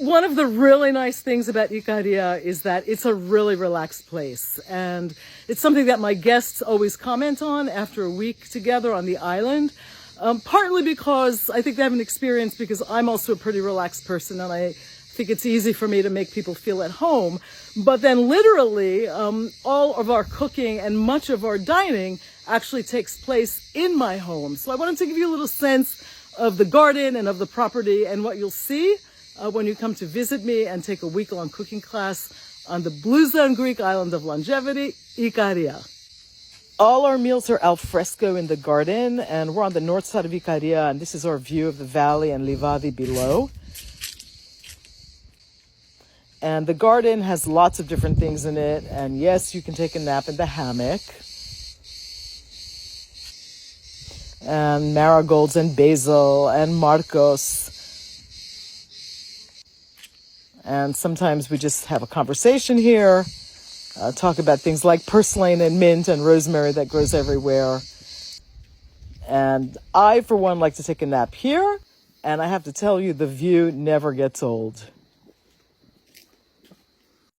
One of the really nice things about Ikaria is that it's a really relaxed place. And it's something that my guests always comment on after a week together on the island. Partly because I think they have an experience because I'm also a pretty relaxed person and I think it's easy for me to make people feel at home. But then literally, all of our cooking and much of our dining actually takes place in my home. So I wanted to give you a little sense of the garden and of the property and what you'll see when you come to visit me and take a week-long cooking class on the Blue Zone Greek island of longevity, Ikaria. All our meals are al fresco in the garden, and we're on the north side of Ikaria, and this is our view of the valley and Livadi below. And the garden has lots of different things in it, and yes, you can take a nap in the hammock. And marigolds and basil and marcos. And sometimes we just have a conversation here, talk about things like purslane and mint and rosemary that grows everywhere. And I, for one, like to take a nap here. And I have to tell you, the view never gets old.